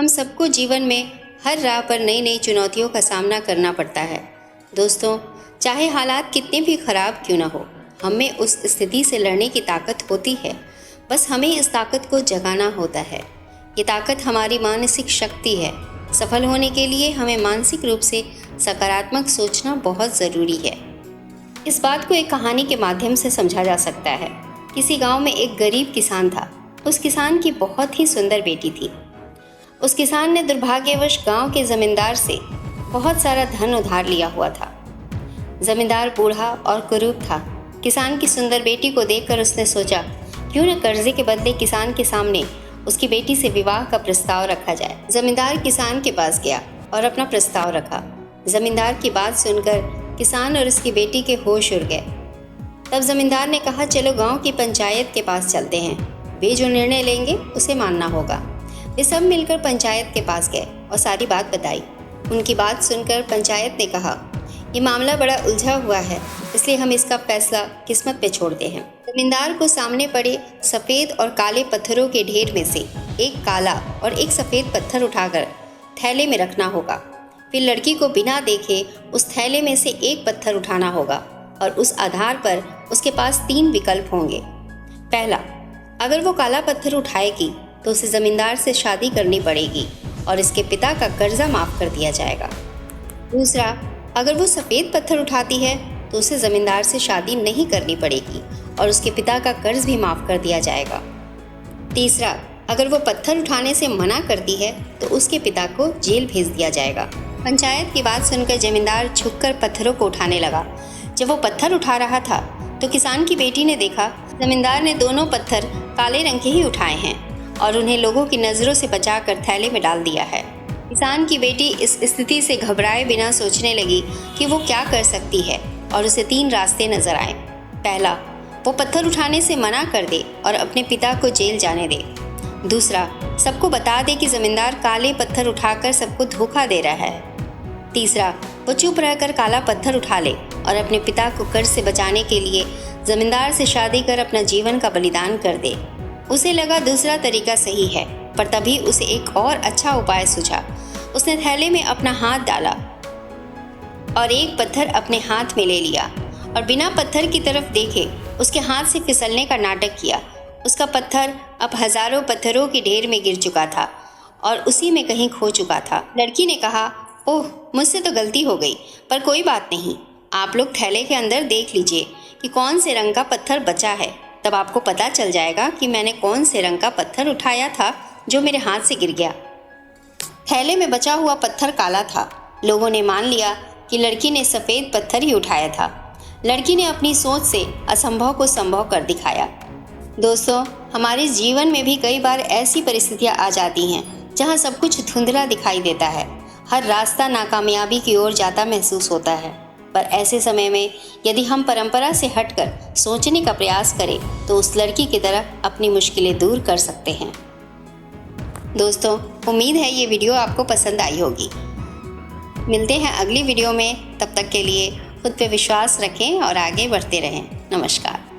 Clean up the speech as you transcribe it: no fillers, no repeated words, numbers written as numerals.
हम सबको जीवन में हर राह पर नई नई चुनौतियों का सामना करना पड़ता है। दोस्तों, चाहे हालात कितने भी खराब क्यों ना हो, हमें उस स्थिति से लड़ने की ताकत होती है। बस हमें इस ताकत को जगाना होता है। ये ताकत हमारी मानसिक शक्ति है। सफल होने के लिए हमें मानसिक रूप से सकारात्मक सोचना बहुत ज़रूरी है। इस बात को एक कहानी के माध्यम से समझा जा सकता है। किसी गांव में एक गरीब किसान था। उस किसान की बहुत ही सुंदर बेटी थी। उस किसान ने दुर्भाग्यवश गांव के जमींदार से बहुत सारा धन उधार लिया हुआ था। जमींदार बूढ़ा और कुरूप था। किसान की सुंदर बेटी को देखकर उसने सोचा, क्यों न कर्जे के बदले किसान के सामने उसकी बेटी से विवाह का प्रस्ताव रखा जाए। जमींदार किसान के पास गया और अपना प्रस्ताव रखा। जमींदार की बात सुनकर किसान और उसकी बेटी के होश उड़ गए। तब जमींदार ने कहा, चलो गांव की पंचायत के पास चलते हैं। वे जो निर्णय लेंगे उसे मानना होगा। वे सब मिलकर पंचायत के पास गए और सारी बात बताई। उनकी बात सुनकर पंचायत ने कहा, ये मामला बड़ा उलझा हुआ है, इसलिए हम इसका फैसला किस्मत पे छोड़ते हैं। जमींदार को सामने पड़े सफ़ेद और काले पत्थरों के ढेर में से एक काला और एक सफ़ेद पत्थर उठाकर थैले में रखना होगा। फिर लड़की को बिना देखे उस थैले में से एक पत्थर उठाना होगा और उस आधार पर उसके पास 3 विकल्प होंगे। पहला, अगर वो काला पत्थर उठाएगी तो उसे ज़मींदार से शादी करनी पड़ेगी और इसके पिता का कर्जा माफ़ कर दिया जाएगा। दूसरा, अगर वो सफ़ेद पत्थर उठाती है तो उसे ज़मींदार से शादी नहीं करनी पड़ेगी और उसके पिता का कर्ज भी माफ़ कर दिया जाएगा। तीसरा, अगर वो पत्थर उठाने से मना करती है तो उसके पिता को जेल भेज दिया जाएगा। पंचायत की बात सुनकर जमींदार झुककर पत्थरों को उठाने लगा। जब वो पत्थर उठा रहा था तो किसान की बेटी ने देखा जमींदार ने दोनों पत्थर काले रंग के ही उठाए हैं और उन्हें लोगों की नज़रों से बचाकर थैले में डाल दिया है। किसान की बेटी इस स्थिति से घबराए बिना सोचने लगी कि वो क्या कर सकती है और उसे 3 रास्ते नजर आए। पहला, वो पत्थर उठाने से मना कर दे और अपने पिता को जेल जाने दे। दूसरा, सबको बता दे कि जमींदार काले पत्थर उठाकर सबको धोखा दे रहा है। तीसरा, वो चुप रहकर काला पत्थर उठा ले और अपने पिता को कर्ज से बचाने के लिए जमींदार से शादी कर अपना जीवन का बलिदान कर दे। उसे लगा दूसरा तरीका सही है, पर तभी उसे एक और अच्छा उपाय सूझा। उसने थैले में अपना हाथ डाला और एक पत्थर अपने हाथ में ले लिया और बिना पत्थर की तरफ देखे उसके हाथ से फिसलने का नाटक किया। उसका पत्थर अब हजारों पत्थरों के ढेर में गिर चुका था और उसी में कहीं खो चुका था। लड़की ने कहा, ओह, मुझसे तो गलती हो गई, पर कोई बात नहीं। आप लोग थैले के अंदर देख लीजिए कि कौन से रंग का पत्थर बचा है, तब आपको पता चल जाएगा कि मैंने कौन से रंग का पत्थर उठाया था जो मेरे हाथ से गिर गया। थैले में बचा हुआ पत्थर काला था। लोगों ने मान लिया कि लड़की ने सफ़ेद पत्थर ही उठाया था। लड़की ने अपनी सोच से असंभव को संभव कर दिखाया। दोस्तों, हमारे जीवन में भी कई बार ऐसी परिस्थितियां आ जाती हैं जहां सब कुछ धुंधला दिखाई देता है। हर रास्ता नाकामयाबी की ओर जाता महसूस होता है, पर ऐसे समय में यदि हम परंपरा से हटकर सोचने का प्रयास करें तो उस लड़की की तरह अपनी मुश्किलें दूर कर सकते हैं। दोस्तों, उम्मीद है ये वीडियो आपको पसंद आई होगी। मिलते हैं अगली वीडियो में। तब तक के लिए खुद पे विश्वास रखें और आगे बढ़ते रहें। नमस्कार।